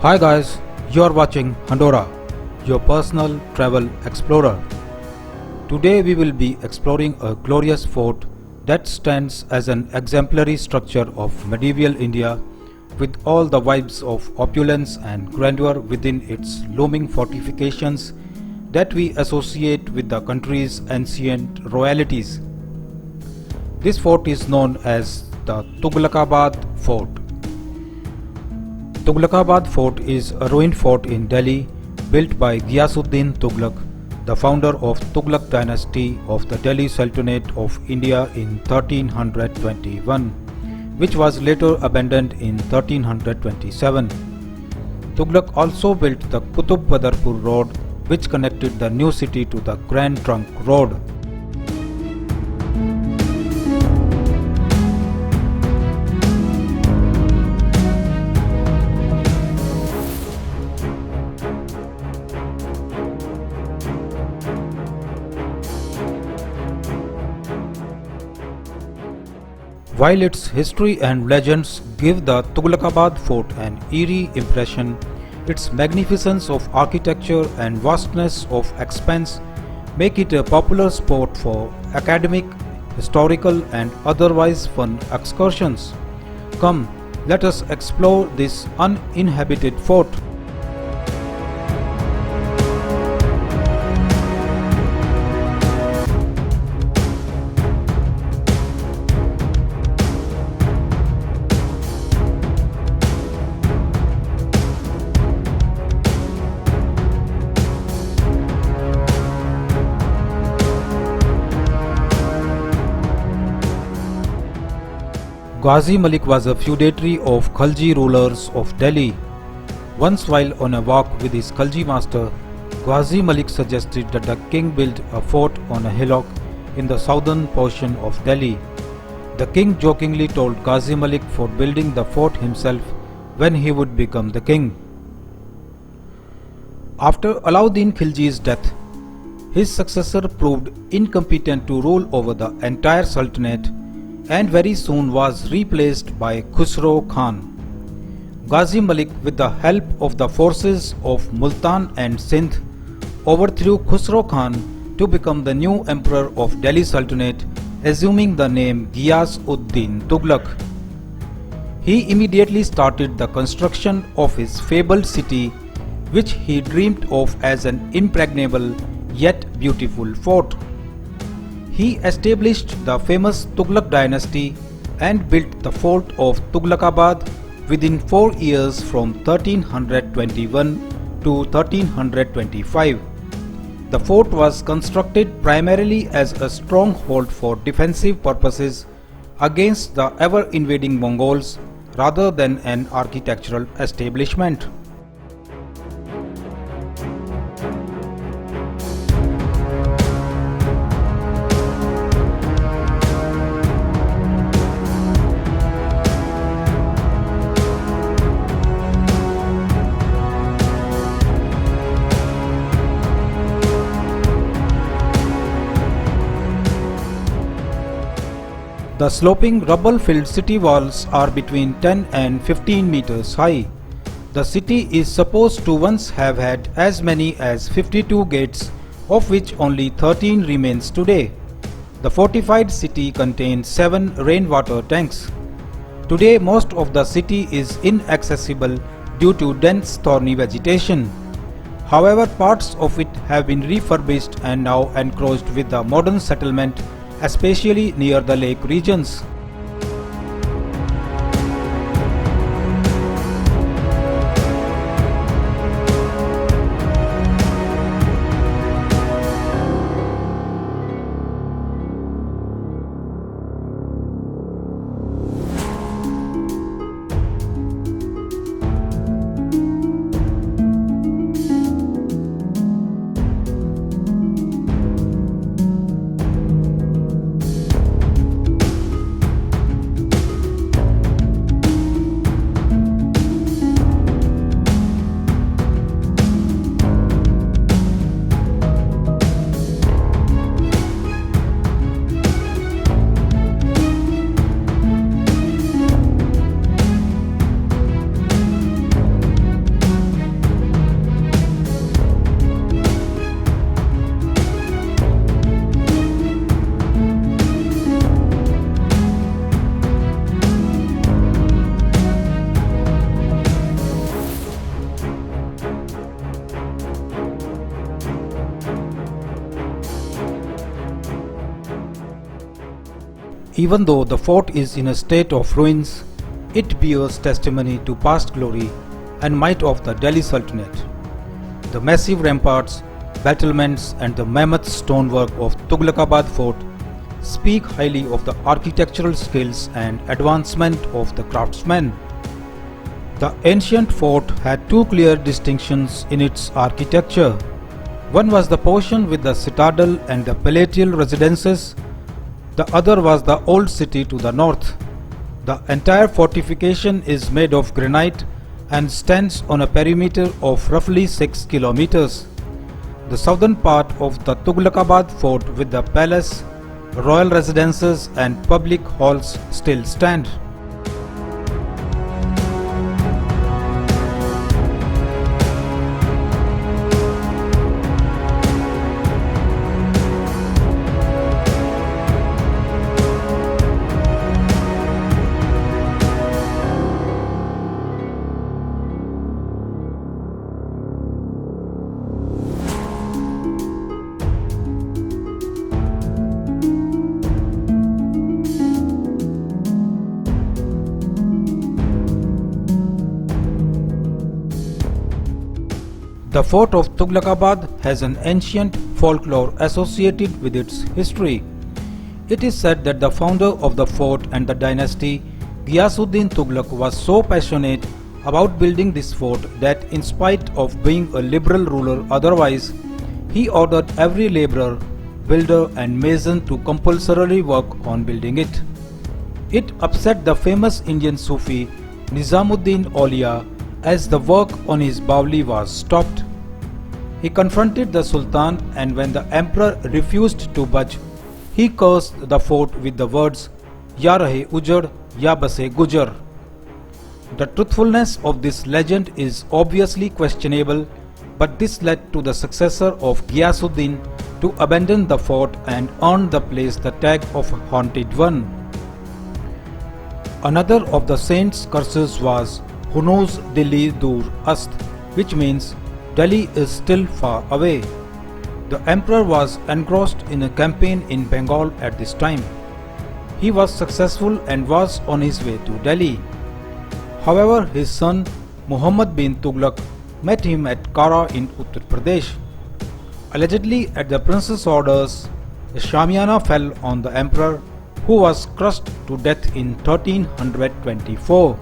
Hi guys, you are watching Handora, your personal travel explorer. Today we will be exploring a glorious fort that stands as an exemplary structure of medieval India with all the vibes of opulence and grandeur within its looming fortifications that we associate with the country's ancient royalties. This fort is known as the Tughlaqabad Fort. Tughlaqabad Fort is a ruined fort in Delhi built by Ghiyas-ud-din Tughlaq, the founder of Tughlaq Dynasty of the Delhi Sultanate of India in 1321, which was later abandoned in 1327. Tughlaq also built the Badarpur road, which connected the new city to the Grand Trunk Road. While its history and legends give the Tughlaqabad Fort an eerie impression, its magnificence of architecture and vastness of expanse make it a popular spot for academic, historical and otherwise fun excursions. Come, let us explore this uninhabited fort. Ghazi Malik was a feudatory of Khilji rulers of Delhi. Once while on a walk with his Khilji master, Ghazi Malik suggested that the king build a fort on a hillock in the southern portion of Delhi. The king jokingly told Ghazi Malik for building the fort himself when he would become the king. After Alauddin Khilji's death, his successor proved incompetent to rule over the entire sultanate and very soon was replaced by Khusro Khan. Ghazi Malik, with the help of the forces of Multan and Sindh, overthrew Khusro Khan to become the new emperor of Delhi Sultanate, assuming the name Ghiyas-ud-din Tughlaq. He immediately started the construction of his fabled city, which he dreamed of as an impregnable yet beautiful fort. He established the famous Tughlaq Dynasty and built the fort of Tughlaqabad within 4 years from 1321 to 1325. The fort was constructed primarily as a stronghold for defensive purposes against the ever-invading Mongols rather than an architectural establishment. The sloping rubble-filled city walls are between 10 and 15 meters high. The city is supposed to once have had as many as 52 gates, of which only 13 remains today. The fortified city contains 7 rainwater tanks. Today most of the city is inaccessible due to dense thorny vegetation. However, parts of it have been refurbished and now encroached with the modern settlement, especially near the lake regions. Even though the fort is in a state of ruins, it bears testimony to past glory and might of the Delhi Sultanate. The massive ramparts, battlements and the mammoth stonework of Tughlaqabad Fort speak highly of the architectural skills and advancement of the craftsmen. The ancient fort had two clear distinctions in its architecture. One was the portion with the citadel and the palatial residences. The other was the old city to the north. The entire fortification is made of granite and stands on a perimeter of roughly 6 kilometers. The southern part of the Tughlaqabad Fort with the palace, royal residences and public halls still stand. The fort of Tughlaqabad has an ancient folklore associated with its history. It is said that the founder of the fort and the dynasty, Ghiyas-ud-din Tughlaq, was so passionate about building this fort that in spite of being a liberal ruler otherwise, he ordered every labourer, builder and mason to compulsorily work on building it. It upset the famous Indian Sufi Nizamuddin Aulia as the work on his Bawli was stopped. He confronted the Sultan, and when the emperor refused to budge, he cursed the fort with the words Ya rahe ujad, ya base gujar. The truthfulness of this legend is obviously questionable, but this led to the successor of Ghiyasuddin to abandon the fort and earn the place the tag of Haunted One. Another of the saint's curses was Hunuz Delhi Dur Ast, which means Delhi is still far away. The emperor was engrossed in a campaign in Bengal at this time. He was successful and was on his way to Delhi. However, his son Muhammad bin Tughlaq met him at Kara in Uttar Pradesh. Allegedly, at the prince's orders, a Shamiana fell on the emperor, who was crushed to death in 1324.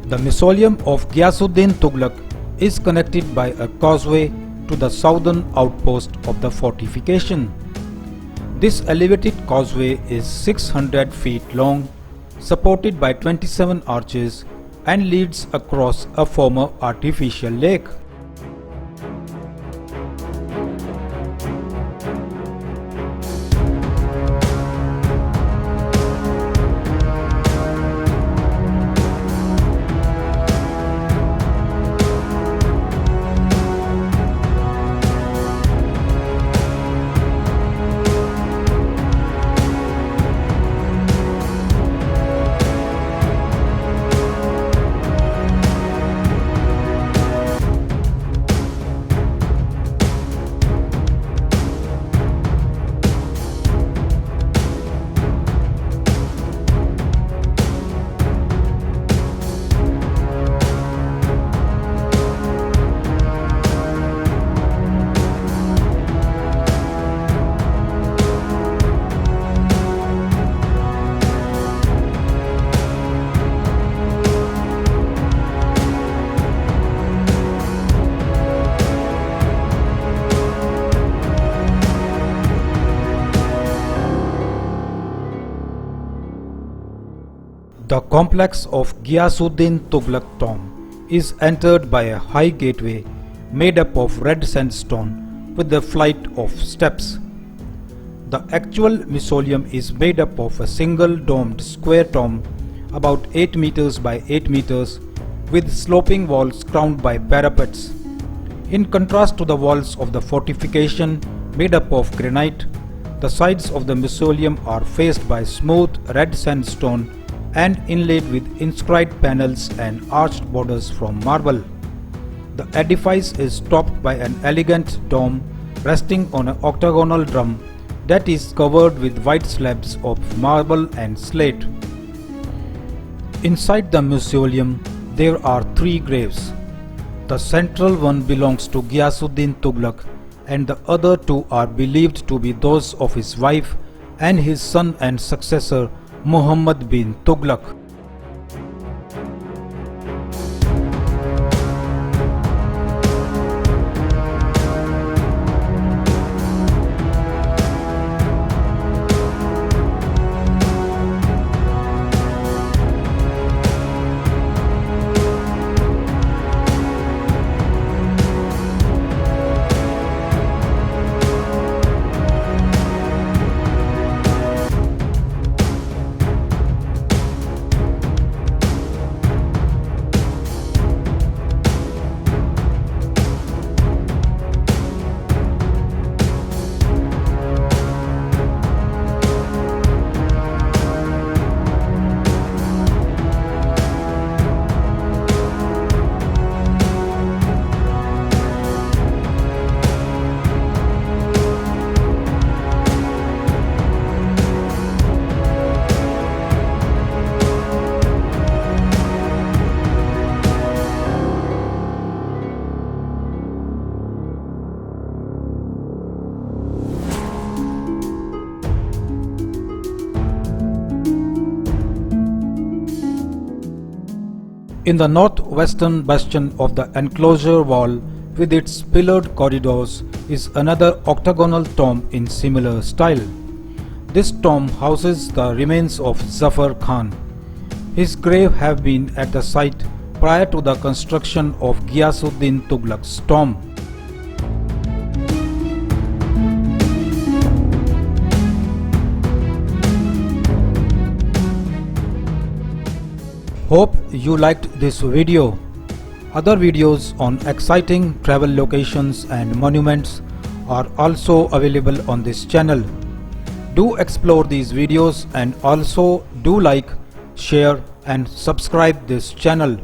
The mausoleum of Ghiyas-ud-din Tughlaq is connected by a causeway to the southern outpost of the fortification. This elevated causeway is 600 feet long, supported by 27 arches, and leads across a former artificial lake. The complex of Ghiyas-ud-din Tughlaq tomb is entered by a high gateway made up of red sandstone with a flight of steps. The actual mausoleum is made up of a single domed square tomb about 8 meters by 8 meters with sloping walls crowned by parapets. In contrast to the walls of the fortification made up of granite, the sides of the mausoleum are faced by smooth red sandstone and inlaid with inscribed panels and arched borders from marble. The edifice is topped by an elegant dome resting on an octagonal drum that is covered with white slabs of marble and slate. Inside the mausoleum there are 3 graves. The central one belongs to Ghiyasuddin Tughlaq and the other 2 are believed to be those of his wife and his son and successor Muhammad bin Tughlaq. In the northwestern bastion of the enclosure wall with its pillared corridors is another octagonal tomb in similar style. This tomb houses the remains of Zafar Khan. His grave have been at the site prior to the construction of Ghiyas-ud-din Tughlaq's tomb. Hope you liked this video. Other videos on exciting travel locations and monuments are also available on this channel. Do explore these videos and also do like, share and subscribe this channel.